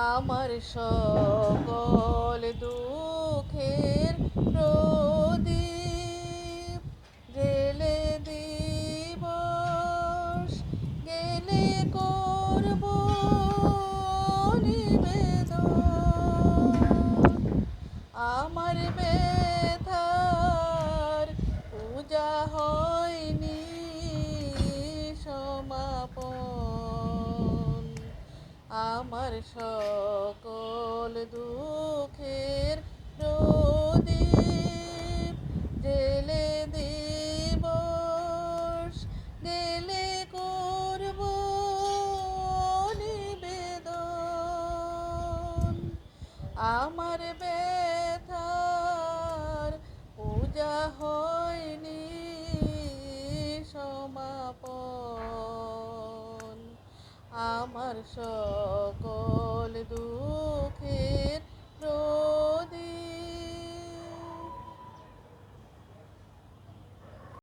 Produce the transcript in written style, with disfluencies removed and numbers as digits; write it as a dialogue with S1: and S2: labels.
S1: আমার সকল দুঃখের প্রদীপ জেলে দিবস গেলে করব নিবেদন। আমার ব্যথার পূজা হয়নি সমাপন। আমার সকল দুঃখের প্রদীপ জেলে দিবস গেলে করব নিবেদন। আমার ব্যথার পূজা হয়নি সমাপন। আমার সকল দুঃখে